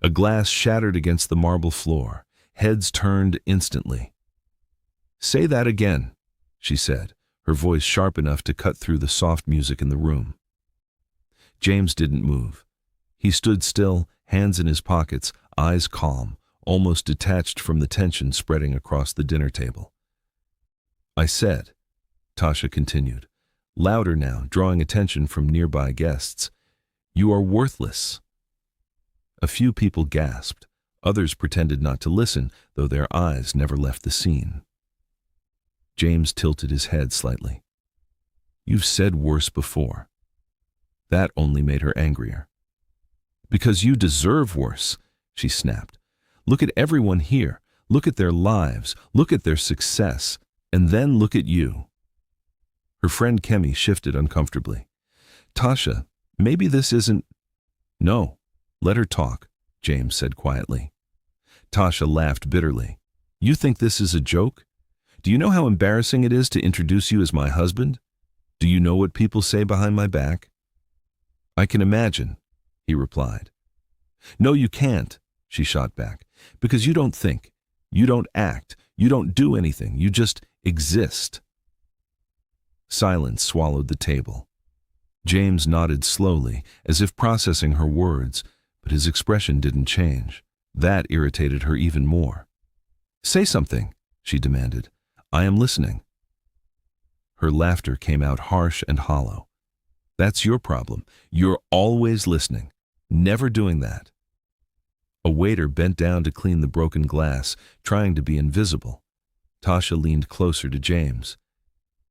A glass shattered against the marble floor. Heads turned instantly. "Say that again," she said, her voice sharp enough to cut through the soft music in the room. James didn't move. He stood still, hands in his pockets, eyes calm, almost detached from the tension spreading across the dinner table. "I said," Tasha continued, louder now, drawing attention from nearby guests, "you are worthless." A few people gasped. Others pretended not to listen, though their eyes never left the scene. James tilted his head slightly. "You've said worse before." That only made her angrier. "Because you deserve worse," she snapped. "Look at everyone here. Look at their lives. Look at their success. And then look at you." Her friend Kemi shifted uncomfortably. "Tasha, maybe this isn't—" "No, let her talk," James said quietly. Tasha laughed bitterly. "You think this is a joke? Do you know how embarrassing it is to introduce you as my husband? Do you know what people say behind my back?" "I can imagine," he replied. "No, you can't," she shot back, "because you don't think, you don't act, you don't do anything, you just exist." Silence swallowed the table. James nodded slowly, as if processing her words, but his expression didn't change. That irritated her even more. "Say something," she demanded. "I am listening." Her laughter came out harsh and hollow. "That's your problem. You're always listening, never doing that." A waiter bent down to clean the broken glass, trying to be invisible. Tasha leaned closer to James.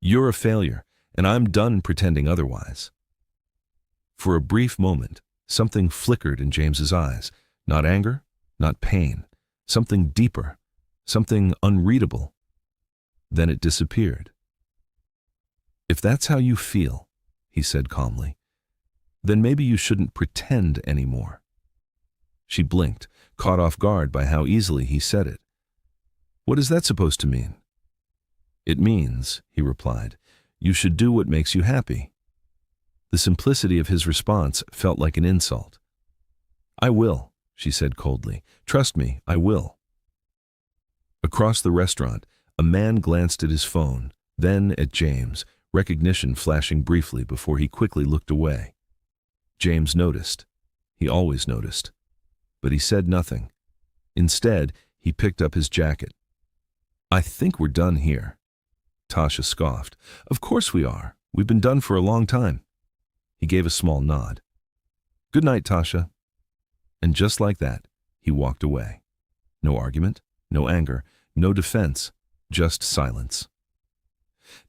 "You're a failure, and I'm done pretending otherwise." For a brief moment, something flickered in James's eyes. Not anger, not pain. Something deeper, something unreadable. Then it disappeared. "If that's how you feel," he said calmly, "then maybe you shouldn't pretend anymore." She blinked, caught off guard by how easily he said it. "What is that supposed to mean?" "It means," he replied, "you should do what makes you happy." The simplicity of his response felt like an insult. "I will," she said coldly. "Trust me, I will." Across the restaurant, a man glanced at his phone, then at James, recognition flashing briefly before he quickly looked away. James noticed. He always noticed. But he said nothing. Instead, he picked up his jacket. "I think we're done here." Tasha scoffed. "Of course we are. We've been done for a long time." He gave a small nod. "Good night, Tasha." And just like that, he walked away. No argument, no anger, no defense, just silence.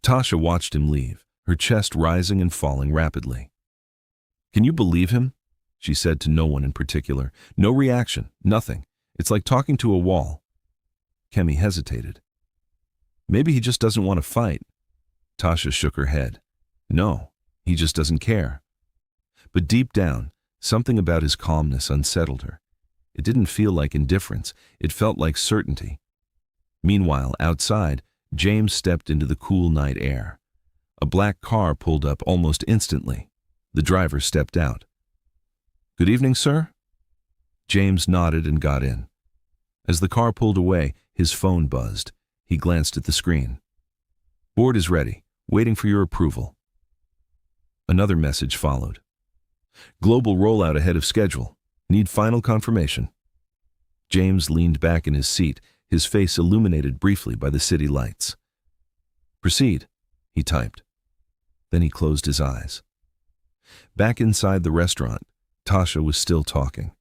Tasha watched him leave, her chest rising and falling rapidly. "Can you believe him?" she said to no one in particular. "No reaction, nothing. It's like talking to a wall." Kemi hesitated. "Maybe he just doesn't want to fight." Tasha shook her head. "No, he just doesn't care." But deep down, something about his calmness unsettled her. It didn't feel like indifference, it felt like certainty. Meanwhile, outside, James stepped into the cool night air. A black car pulled up almost instantly. The driver stepped out. "Good evening, sir?" James nodded and got in. As the car pulled away, his phone buzzed. He glanced at the screen. "Board is ready, waiting for your approval." Another message followed. "Global rollout ahead of schedule. Need final confirmation." James leaned back in his seat, his face illuminated briefly by the city lights. "Proceed," he typed. Then he closed his eyes. Back inside the restaurant, Tasha was still talking.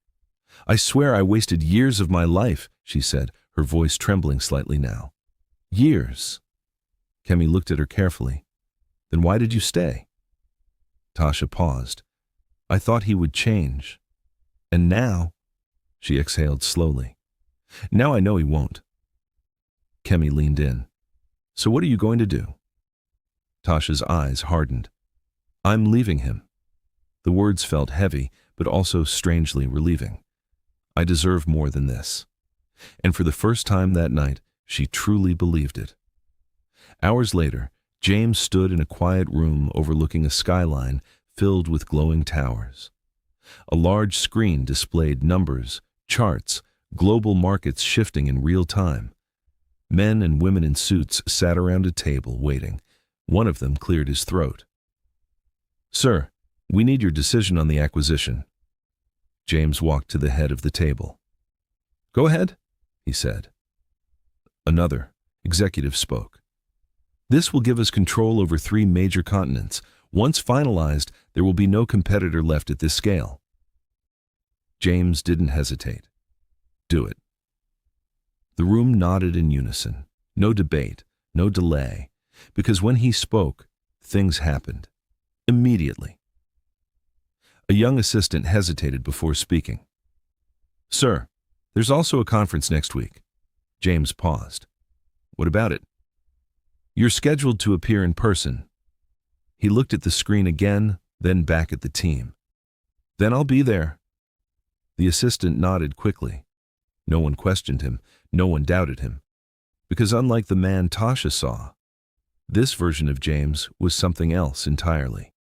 "I swear I wasted years of my life," she said, her voice trembling slightly now. "Years." Kemi looked at her carefully. "Then why did you stay?" Tasha paused. "I thought he would change. And now," she exhaled slowly, "now I know he won't." Kemi leaned in. "So what are you going to do?" Tasha's eyes hardened. "I'm leaving him." The words felt heavy, but also strangely relieving. "I deserve more than this." And for the first time that night, she truly believed it. Hours later, James stood in a quiet room overlooking a skyline filled with glowing towers. A large screen displayed numbers, Charts, global markets shifting in real time. Men and women in suits sat around a table waiting. One of them cleared his throat. "Sir, we need your decision on the acquisition." James walked to the head of the table. "Go ahead," he said. Another executive spoke. "This will give us control over 3 major continents. Once finalized, there will be no competitor left at this scale." James didn't hesitate. "Do it." The room nodded in unison. No debate, no delay, because when he spoke, things happened. Immediately. A young assistant hesitated before speaking. "Sir, there's also a conference next week." James paused. "What about it?" "You're scheduled to appear in person." He looked at the screen again, then back at the team. "Then I'll be there." The assistant nodded quickly. No one questioned him, no one doubted him. Because unlike the man Tasha saw, this version of James was something else entirely.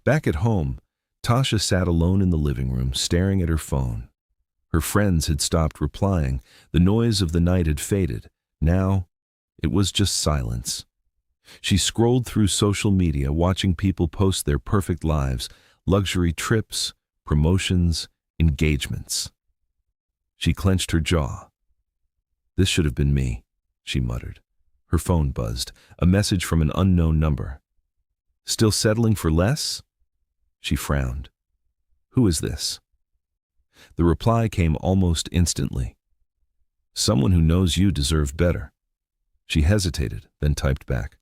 Back at home, Tasha sat alone in the living room, staring at her phone. Her friends had stopped replying. The noise of the night had faded. Now, it was just silence. She scrolled through social media, watching people post their perfect lives, luxury trips, promotions, engagements. She clenched her jaw. "This should have been me," she muttered. Her phone buzzed, a message from an unknown number. "Still settling for less?" She frowned. "Who is this?" The reply came almost instantly. "Someone who knows you deserve better." She hesitated, then typed back.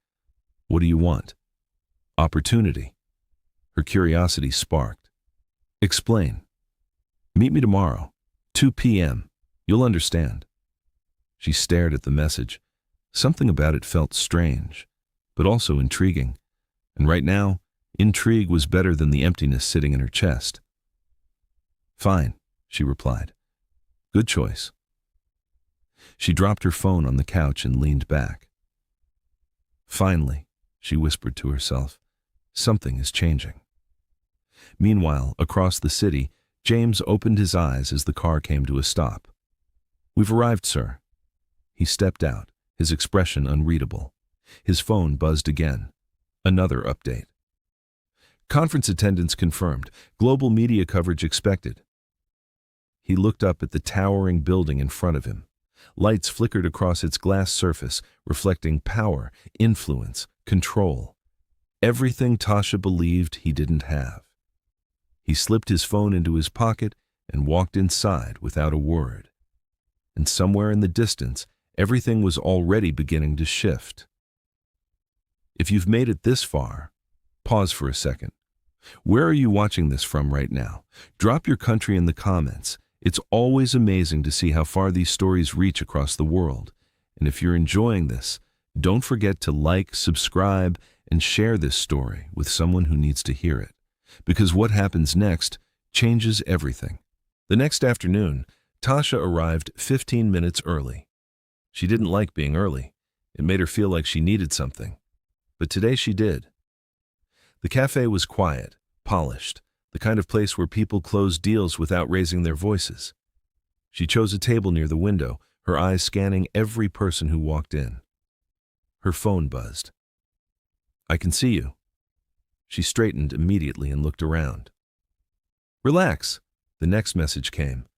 "What do you want?" "Opportunity." Her curiosity sparked. "Explain." "Meet me tomorrow, 2 p.m. You'll understand." She stared at the message. Something about it felt strange, but also intriguing. And right now, intrigue was better than the emptiness sitting in her chest. "Fine," she replied. "Good choice." She dropped her phone on the couch and leaned back. "Finally," she whispered to herself, "something is changing." Meanwhile, across the city, James opened his eyes as the car came to a stop. "We've arrived, sir." He stepped out, his expression unreadable. His phone buzzed again. Another update. "Conference attendance confirmed. Global media coverage expected." He looked up at the towering building in front of him. Lights flickered across its glass surface, reflecting power, influence, control. Everything Tasha believed he didn't have. He slipped his phone into his pocket and walked inside without a word. And somewhere in the distance, everything was already beginning to shift. If you've made it this far, pause for a second. Where are you watching this from right now? Drop your country in the comments. It's always amazing to see how far these stories reach across the world. And if you're enjoying this, don't forget to like, subscribe, and share this story with someone who needs to hear it. Because what happens next changes everything. The next afternoon, Tasha arrived 15 minutes early. She didn't like being early. It made her feel like she needed something. But today she did. The cafe was quiet, polished, the kind of place where people close deals without raising their voices. She chose a table near the window, her eyes scanning every person who walked in. Her phone buzzed. "I can see you." She straightened immediately and looked around. "Relax," the next message came.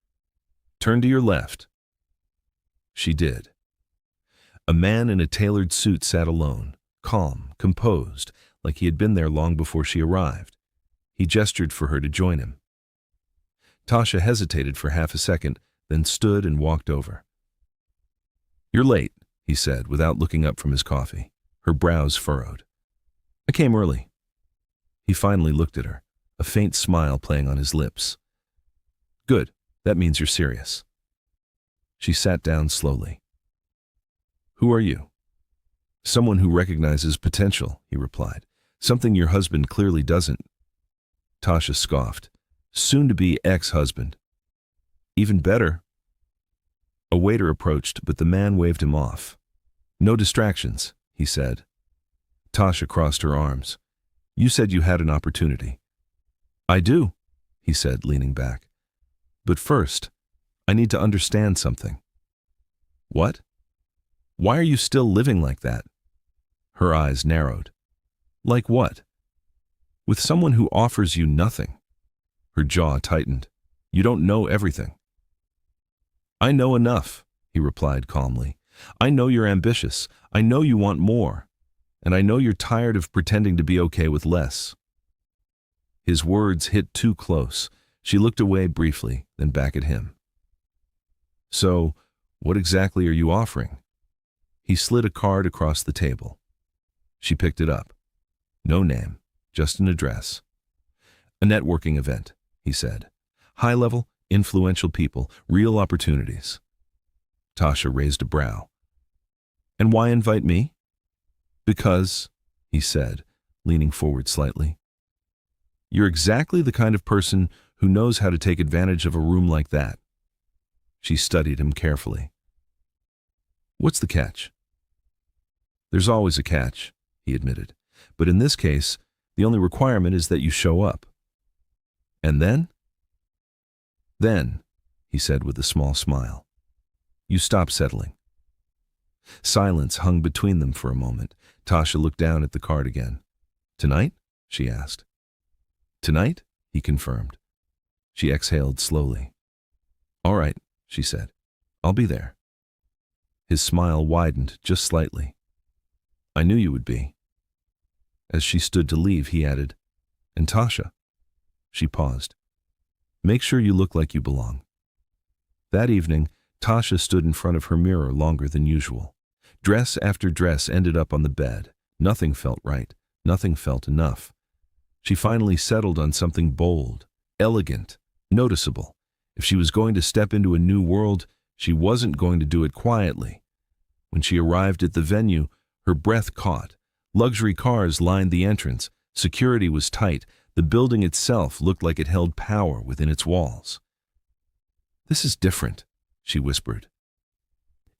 "Turn to your left." She did. A man in a tailored suit sat alone, calm, composed, like he had been there long before she arrived. He gestured for her to join him. Tasha hesitated for half a second, then stood and walked over. "You're late," he said, without looking up from his coffee. Her brows furrowed. "I came early." He finally looked at her, a faint smile playing on his lips. "Good, that means you're serious." She sat down slowly. "Who are you?" "Someone who recognizes potential," he replied. "Something your husband clearly doesn't." Tasha scoffed. "Soon-to-be ex-husband." "Even better." A waiter approached, but the man waved him off. "No distractions," he said. Tasha crossed her arms. "You said you had an opportunity." "I do," he said, leaning back. "But first, I need to understand something. What? Why are you still living like that? Her eyes narrowed. Like what? With someone who offers you nothing. Her jaw tightened. You don't know everything. I know enough, he replied calmly. I know you're ambitious. I know you want more. And I know you're tired of pretending to be okay with less. His words hit too close. She looked away briefly, then back at him. So, what exactly are you offering? He slid a card across the table. She picked it up. No name, just an address. A networking event, he said. High-level, influential people, real opportunities. Tasha raised a brow. And why invite me? Because, he said, leaning forward slightly. You're exactly the kind of person who knows how to take advantage of a room like that. She studied him carefully. What's the catch? There's always a catch, he admitted. But in this case, the only requirement is that you show up. And then? Then, he said with a small smile, you stop settling. Silence hung between them for a moment. Tasha looked down at the card again. Tonight? She asked. Tonight? He confirmed. She exhaled slowly. All right, she said. I'll be there. His smile widened just slightly. I knew you would be. As she stood to leave, he added, and Tasha. She paused. Make sure you look like you belong. That evening, Tasha stood in front of her mirror longer than usual. Dress after dress ended up on the bed. Nothing felt right. Nothing felt enough. She finally settled on something bold, elegant, noticeable. If she was going to step into a new world, she wasn't going to do it quietly. When she arrived at the venue, her breath caught. Luxury cars lined the entrance. Security was tight. The building itself looked like it held power within its walls. This is different, she whispered.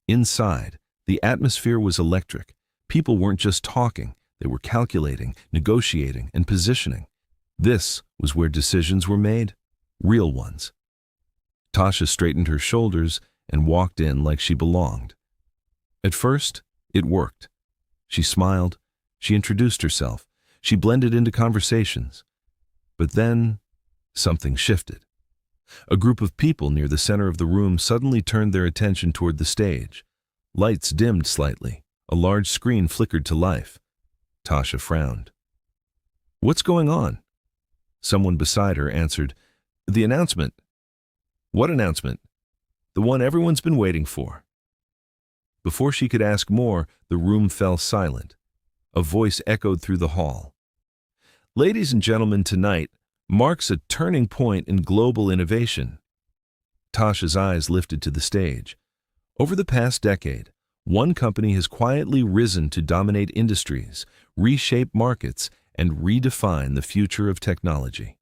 Inside, the atmosphere was electric. People weren't just talking. They were calculating, negotiating, and positioning. This was where decisions were made, real ones. Tasha straightened her shoulders and walked in like she belonged. At first, it worked. She smiled. She introduced herself. She blended into conversations. But then, something shifted. A group of people near the center of the room suddenly turned their attention toward the stage. Lights dimmed slightly. A large screen flickered to life. Tasha frowned. What's going on? Someone beside her answered, The announcement. What announcement? The one everyone's been waiting for. Before she could ask more, the room fell silent. A voice echoed through the hall. Ladies and gentlemen, tonight marks a turning point in global innovation. Tasha's eyes lifted to the stage. Over the past decade, one company has quietly risen to dominate industries, reshape markets, and redefine the future of technology.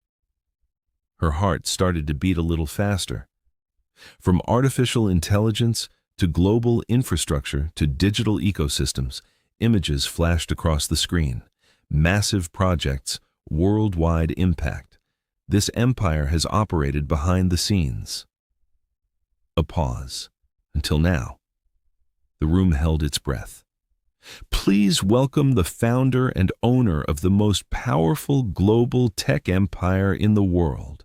Her heart started to beat a little faster. From artificial intelligence to global infrastructure to digital ecosystems, images flashed across the screen. Massive projects, worldwide impact. This empire has operated behind the scenes. A pause. Until now. The room held its breath. Please welcome the founder and owner of the most powerful global tech empire in the world.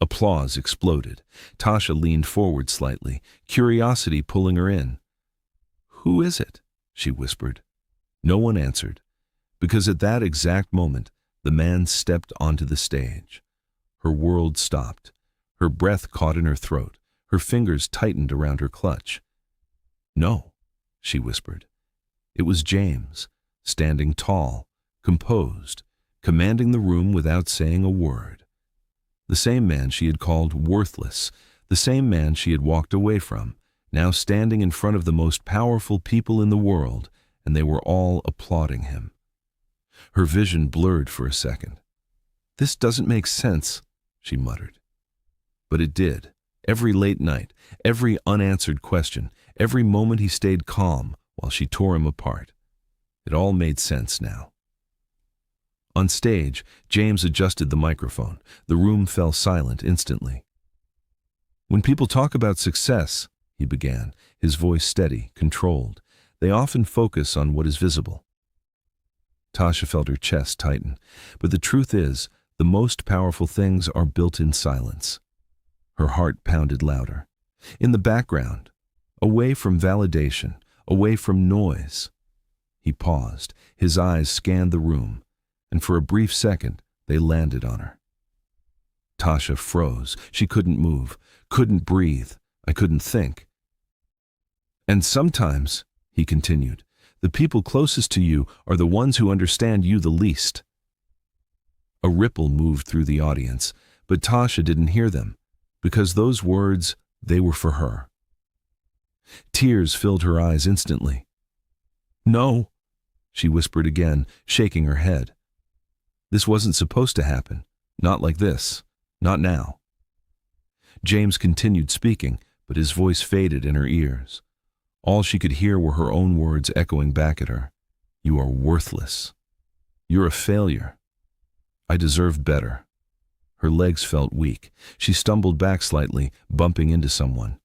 Applause exploded. Tasha leaned forward slightly, curiosity pulling her in. Who is it? She whispered. No one answered, because at that exact moment, the man stepped onto the stage. Her world stopped. Her breath caught in her throat. Her fingers tightened around her clutch. No, she whispered. It was James, standing tall, composed, commanding the room without saying a word. The same man she had called worthless, the same man she had walked away from, now standing in front of the most powerful people in the world, and they were all applauding him. Her vision blurred for a second. This doesn't make sense, she muttered. But it did. Every late night, every unanswered question, every moment he stayed calm while she tore him apart. It all made sense now. On stage, James adjusted the microphone. The room fell silent instantly. When people talk about success, he began, his voice steady, controlled, they often focus on what is visible. Tasha felt her chest tighten, but the truth is, the most powerful things are built in silence. Her heart pounded louder. In the background, away from validation, away from noise. He paused, his eyes scanned the room, and for a brief second, they landed on her. Tasha froze. She couldn't move, couldn't breathe. I couldn't think. And sometimes, he continued, the people closest to you are the ones who understand you the least. A ripple moved through the audience, but Tasha didn't hear them, because those words, they were for her. Tears filled her eyes instantly. No, she whispered again, shaking her head. This wasn't supposed to happen. Not like this. Not now. James continued speaking, but his voice faded in her ears. All she could hear were her own words echoing back at her. You are worthless. You're a failure. I deserve better. Her legs felt weak. She stumbled back slightly, bumping into someone.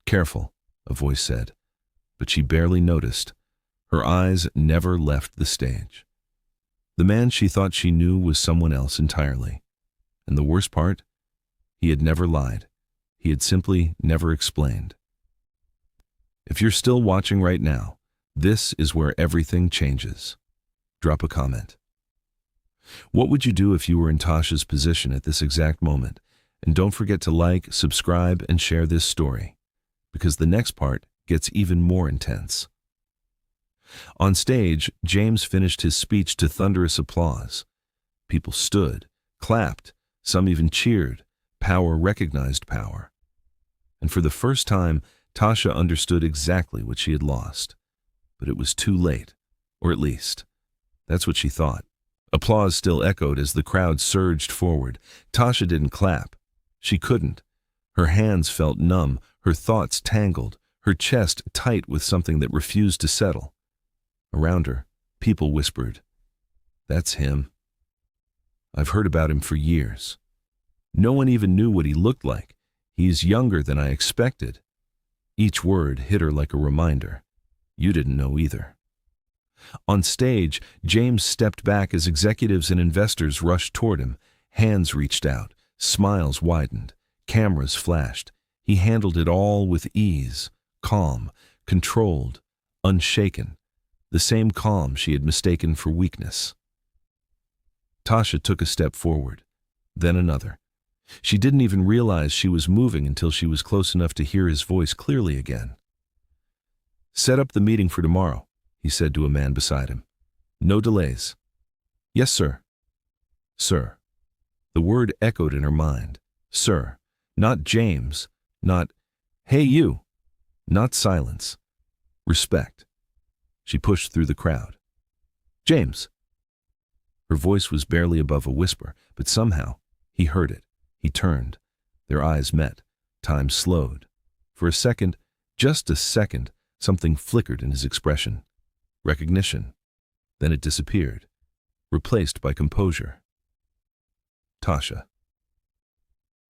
Careful, a voice said, but she barely noticed. Her eyes never left the stage. The man she thought she knew was someone else entirely. And the worst part? He had never lied. He had simply never explained. If you're still watching right now, this is where everything changes. Drop a comment. What would you do if you were in Tasha's position at this exact moment? And don't forget to like, subscribe, and share this story, because the next part gets even more intense. On stage, James finished his speech to thunderous applause. People stood, clapped, some even cheered. Power recognized power. And for the first time, Tasha understood exactly what she had lost. But it was too late, or at least, that's what she thought. Applause still echoed as the crowd surged forward. Tasha didn't clap. She couldn't. Her hands felt numb, her thoughts tangled, her chest tight with something that refused to settle. Around her, people whispered, "That's him. I've heard about him for years. No one even knew what he looked like. He's younger than I expected." Each word hit her like a reminder. You didn't know either. On stage, James stepped back as executives and investors rushed toward him. Hands reached out, smiles widened, cameras flashed. He handled it all with ease, calm, controlled, unshaken, the same calm she had mistaken for weakness. Tasha took a step forward, then another. She didn't even realize she was moving until she was close enough to hear his voice clearly again. "Set up the meeting for tomorrow," he said to a man beside him. "No delays." "Yes, sir." "Sir." The word echoed in her mind. Sir. Not James. Not, "Hey, you." Not silence. Respect. She pushed through the crowd. "James." Her voice was barely above a whisper, but somehow he heard it. He turned. Their eyes met. Time slowed. For a second, just a second, something flickered in his expression. Recognition. Then it disappeared, replaced by composure. Tasha.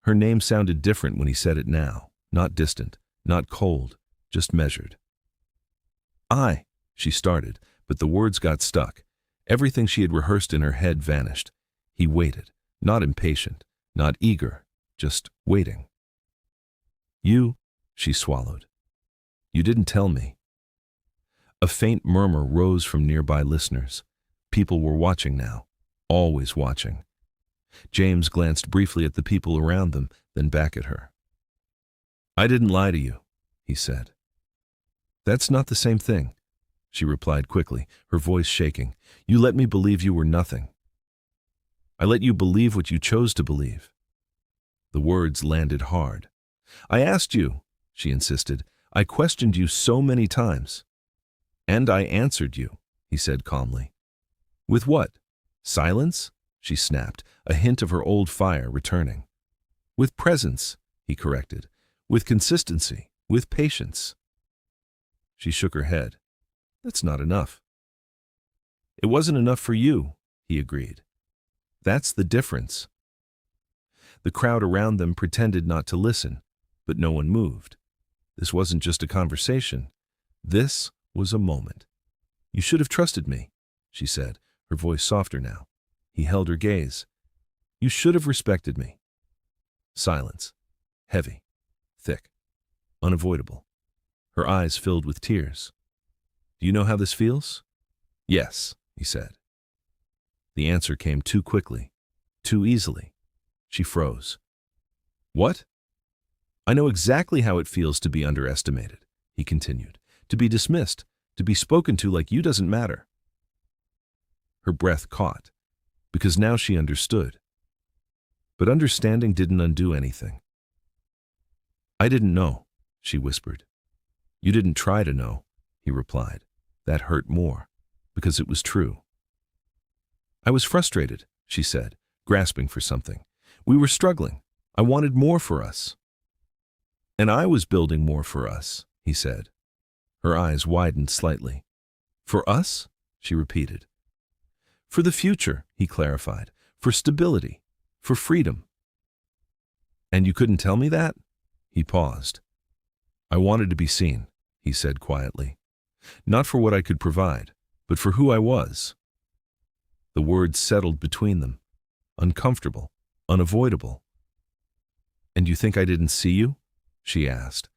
Her name sounded different when he said it now. Not distant, not cold, just measured. She started, but the words got stuck. Everything she had rehearsed in her head vanished. He waited, not impatient, not eager, just waiting. "You," she swallowed. "You didn't tell me." A faint murmur rose from nearby listeners. People were watching now, always watching. James glanced briefly at the people around them, then back at her. "I didn't lie to you," he said. "That's not the same thing," she replied quickly, her voice shaking. "You let me believe you were nothing. I let you believe what you chose to believe." The words landed hard. "I asked you," she insisted. "I questioned you so many times." "And I answered you," he said calmly. "With what? Silence?" she snapped, a hint of her old fire returning. "With presence," he corrected. "With consistency, with patience." She shook her head. "That's not enough." "It wasn't enough for you," he agreed. "That's the difference." The crowd around them pretended not to listen. but no one moved. This wasn't just a conversation. This was a moment. "You should have trusted me," she said, her voice softer now. He held her gaze. "You should have respected me." Silence. Heavy. Thick. Unavoidable. Her eyes filled with tears. "Do you know how this feels?" "Yes," he said. The answer came too quickly, too easily. She froze. "What?" "I know exactly how it feels to be underestimated," he continued, "to be dismissed, to be spoken to like you doesn't matter." Her breath caught, because now she understood. But understanding didn't undo anything. "I didn't know," she whispered. "You didn't try to know," he replied. That hurt more, because it was true. "I was frustrated," she said, grasping for something. "We were struggling. I wanted more for us." "And I was building more for us," he said. Her eyes widened slightly. "For us?" she repeated. "For the future," he clarified. "For stability. For freedom." "And you couldn't tell me that?" He paused. "I wanted to be seen," he said quietly. "Not for what I could provide, but for who I was." The words settled between them, uncomfortable, unavoidable. "And you think I didn't see you?" she asked.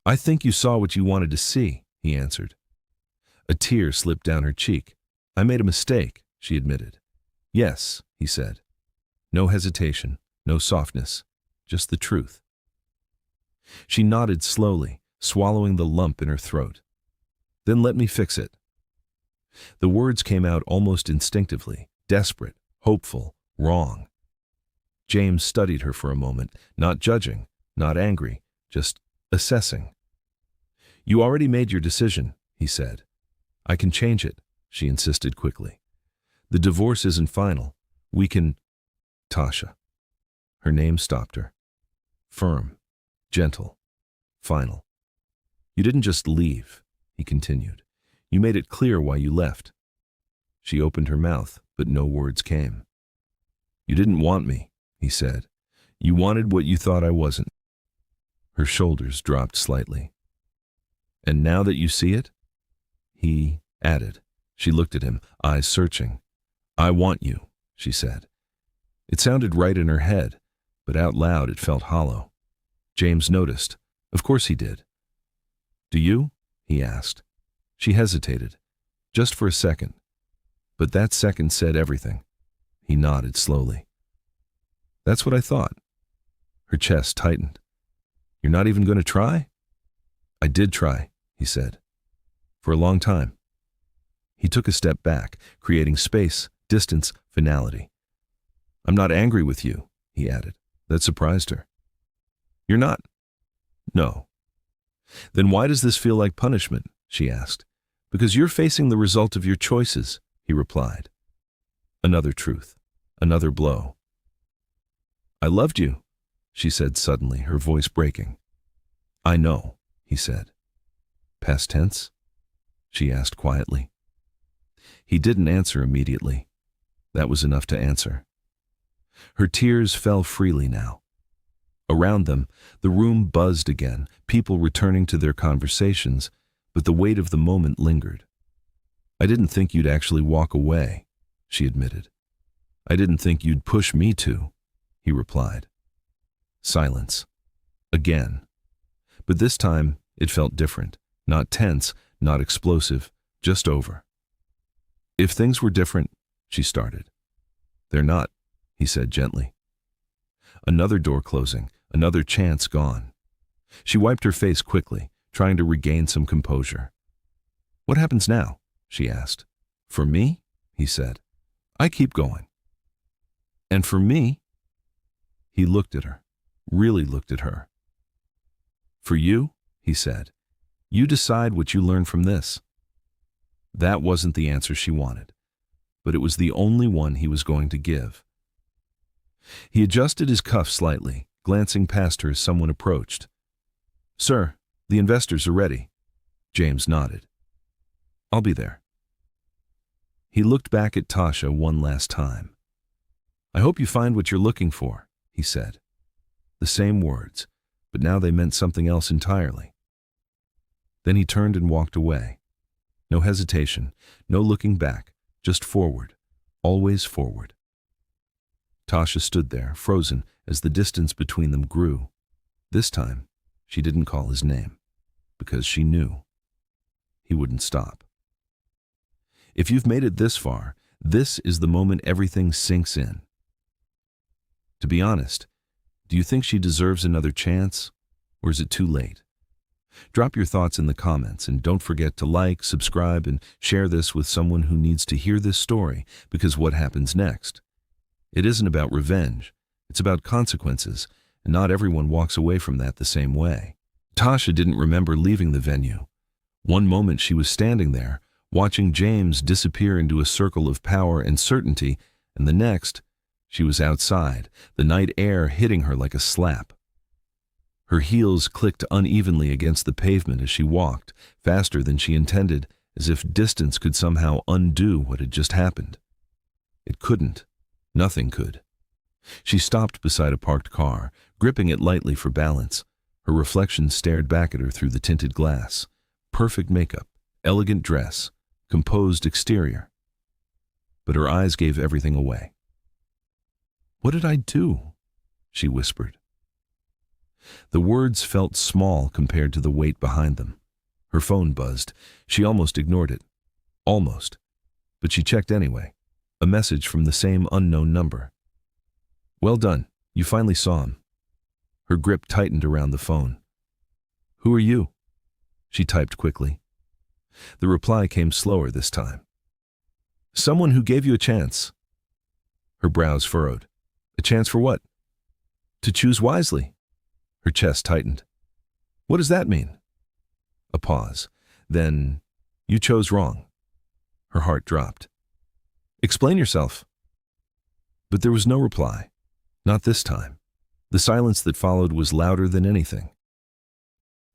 "I think you saw what you wanted to see," he answered. A tear slipped down her cheek. "I made a mistake," she admitted. "Yes," he said. No hesitation, no softness, just the truth. She nodded slowly, swallowing the lump in her throat. "Then let me fix it." The words came out almost instinctively, desperate, hopeful, wrong. James studied her for a moment, not judging, not angry, just assessing. "You already made your decision," he said. "I can change it," she insisted quickly. "The divorce isn't final. We can—" Tasha. Her name stopped her. Firm, gentle, final. "You didn't just leave," he continued. "You made it clear why you left." She opened her mouth, but no words came. "You didn't want me," he said. "You wanted what you thought I wasn't." Her shoulders dropped slightly. "And now that you see it?" He added. She looked at him, eyes searching. "I want you," she said. It sounded right in her head, but out loud it felt hollow. James noticed. Of course he did. "Do you?" he asked. She hesitated, just for a second. But that second said everything. He nodded slowly. "That's what I thought." Her chest tightened. "You're not even going to try?" "I did try," he said. "For a long time." He took a step back, creating space, distance, finality. "I'm not angry with you," he added. That surprised her. "You're not?" "No." "Then why does this feel like punishment?" she asked. "Because you're facing the result of your choices," he replied. Another truth, another blow. "I loved you," she said suddenly, her voice breaking. "I know," he said. "Past tense?" she asked quietly. He didn't answer immediately. That was enough to answer. Her tears fell freely now. Around them, the room buzzed again, people returning to their conversations, but the weight of the moment lingered. "I didn't think you'd actually walk away," she admitted. "I didn't think you'd push me to," he replied. Silence. Again. But this time, it felt different. Not tense, not explosive, just over. "If things were different," she started. "They're not," he said gently. Another door closing, another chance gone. She wiped her face quickly, trying to regain some composure. "What happens now?" she asked. "For me?" he said. "I keep going." "And for me?" He looked at her, really looked at her. "For you," he said, "you decide what you learn from this." That wasn't the answer she wanted, but it was the only one he was going to give. He adjusted his cuff slightly, glancing past her as someone approached. "Sir, the investors are ready." James nodded. "I'll be there." He looked back at Tasha one last time. "I hope you find what you're looking for," he said. The same words, but now they meant something else entirely. Then he turned and walked away. No hesitation, no looking back, just forward, always forward. Tasha stood there, frozen, as the distance between them grew. This time, she didn't call his name, because she knew he wouldn't stop. If you've made it this far, this is the moment everything sinks in. To be honest, do you think she deserves another chance, or is it too late? Drop your thoughts in the comments, and don't forget to like, subscribe, and share this with someone who needs to hear this story, because what happens next? It isn't about revenge, it's about consequences, and not everyone walks away from that the same way. Tasha didn't remember leaving the venue. One moment she was standing there, watching James disappear into a circle of power and certainty, and the next, she was outside, the night air hitting her like a slap. Her heels clicked unevenly against the pavement as she walked, faster than she intended, as if distance could somehow undo what had just happened. It couldn't. Nothing could. She stopped beside a parked car, gripping it lightly for balance. Her reflection stared back at her through the tinted glass. Perfect makeup, elegant dress, composed exterior. But her eyes gave everything away. "What did I do?" she whispered. The words felt small compared to the weight behind them. Her phone buzzed. She almost ignored it. Almost. But she checked anyway. A message from the same unknown number. "Well done. You finally saw him." Her grip tightened around the phone. "Who are you?" she typed quickly. The reply came slower this time. "Someone who gave you a chance." Her brows furrowed. "A chance for what?" "To choose wisely." Her chest tightened. "What does that mean?" A pause. Then, "You chose wrong." Her heart dropped. "Explain yourself." But there was no reply. Not this time. The silence that followed was louder than anything.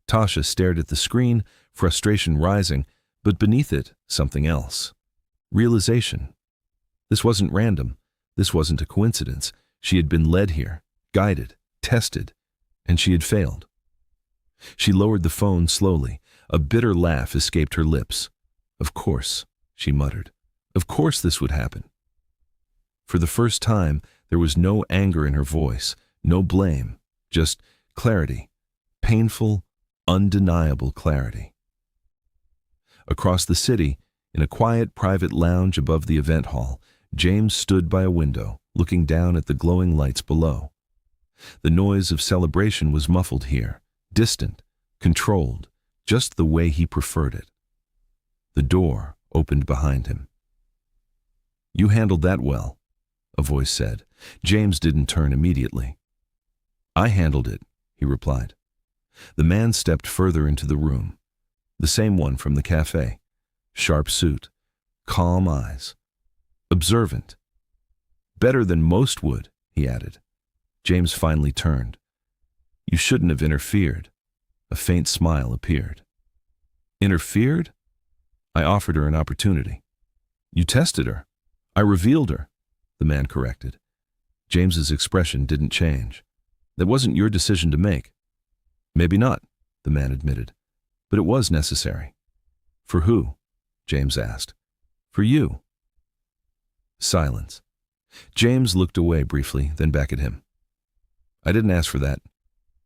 Tasha stared at the screen, frustration rising, but beneath it, something else. Realization. This wasn't random. This wasn't a coincidence. She had been led here, guided, tested, and she had failed. She lowered the phone slowly. A bitter laugh escaped her lips. "Of course," she muttered. "Of course this would happen." For the first time, there was no anger in her voice, no blame, just clarity, painful, undeniable clarity. Across the city, in a quiet private lounge above the event hall, James stood by a window, looking down at the glowing lights below. The noise of celebration was muffled here, distant, controlled, just the way he preferred it. The door opened behind him. "You handled that well," a voice said. James didn't turn immediately. "I handled it," he replied. The man stepped further into the room. The same one from the cafe. Sharp suit, calm eyes, observant. "Better than most would," he added. James finally turned. "You shouldn't have interfered." A faint smile appeared. "Interfered?" "I offered her an opportunity." "You tested her." "I revealed her," the man corrected. James's expression didn't change. "That wasn't your decision to make." "Maybe not," the man admitted. "But it was necessary." "For who?" James asked. "For you." Silence. James looked away briefly, then back at him. "I didn't ask for that."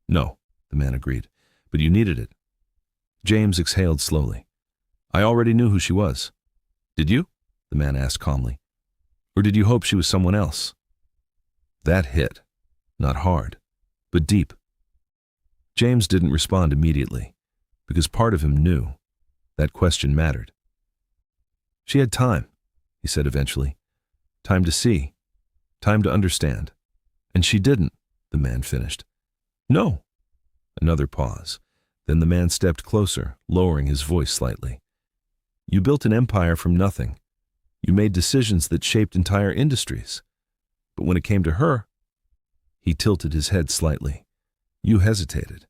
"No," the man agreed. "But you needed it." James exhaled slowly. "I already knew who she was." "Did you?" the man asked calmly. "Or did you hope she was someone else?" That hit. Not hard, but deep. James didn't respond immediately, because part of him knew that question mattered. "She had time," he said eventually. "Time to see. Time to understand. And she didn't," the man finished. "No." Another pause. Then the man stepped closer, lowering his voice slightly. "You built an empire from nothing. You made decisions that shaped entire industries. But when it came to her," he tilted his head slightly, "you hesitated."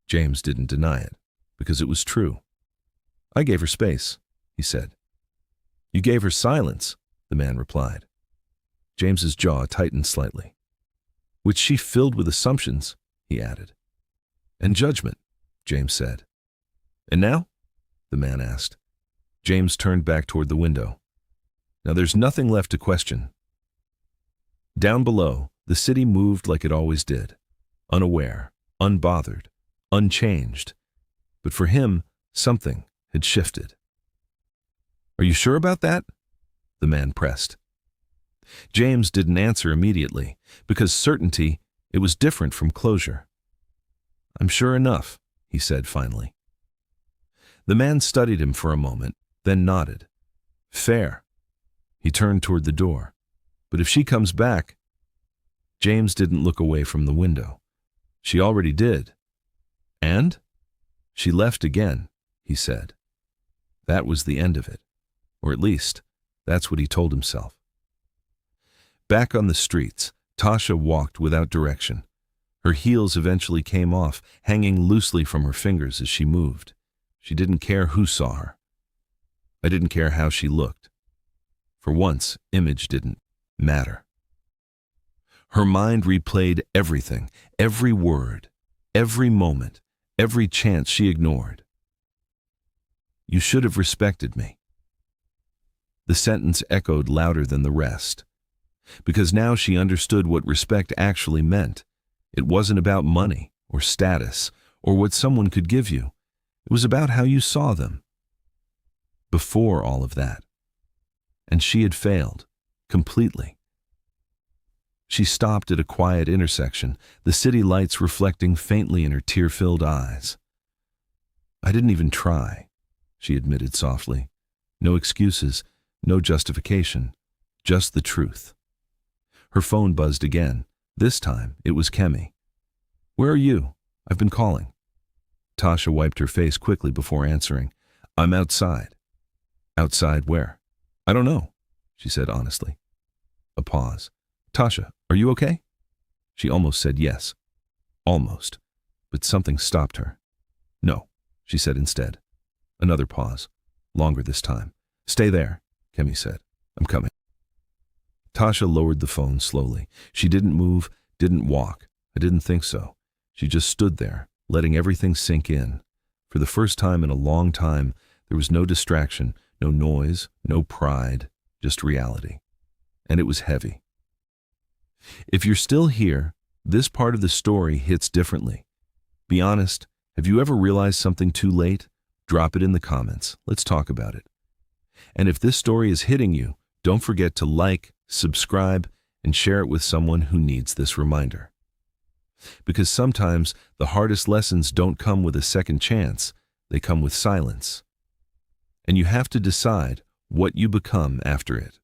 James didn't deny it, because it was true. "I gave her space," he said. "You gave her silence," the man replied. James's jaw tightened slightly. "Which she filled with assumptions," he added. And judgment, James said. And now? The man asked. James turned back toward the window. Now there's nothing left to question. Down below, the city moved like it always did, unaware, unbothered, unchanged. But for him, something had shifted. Are you sure about that? The man pressed. James didn't answer immediately, because certainty, it was different from closure. I'm sure enough, he said finally. The man studied him for a moment, then nodded. Fair. He turned toward the door. But if she comes back... James didn't look away from the window. She already did. And? She left again, he said. That was the end of it. Or at least, that's what he told himself. Back on the streets, Tasha walked without direction. Her heels eventually came off, hanging loosely from her fingers as she moved. She didn't care who saw her. I didn't care how she looked. For once, image didn't matter. Her mind replayed everything, every word, every moment, every chance she ignored. You should have respected me. The sentence echoed louder than the rest, because now she understood what respect actually meant. It wasn't about money or status or what someone could give you. It was about how you saw them. Before all of that. And she had failed, completely. She stopped at a quiet intersection, the city lights reflecting faintly in her tear-filled eyes. I didn't even try, she admitted softly. No excuses, no justification, just the truth. Her phone buzzed again. This time, it was Kemi. Where are you? I've been calling. Tasha wiped her face quickly before answering. I'm outside. Outside where? I don't know, she said honestly. A pause. Tasha, are you okay? She almost said yes. Almost. But something stopped her. No, she said instead. Another pause. Longer this time. Stay there, Kemi said. I'm coming. Tasha lowered the phone slowly. She didn't move, didn't walk. I didn't think so. She just stood there, letting everything sink in. For the first time in a long time, there was no distraction, no noise, no pride, just reality. And it was heavy. If you're still here, this part of the story hits differently. Be honest, have you ever realized something too late? Drop it in the comments. Let's talk about it. And if this story is hitting you, don't forget to like, subscribe, and share it with someone who needs this reminder. Because sometimes the hardest lessons don't come with a second chance, they come with silence. And you have to decide what you become after it.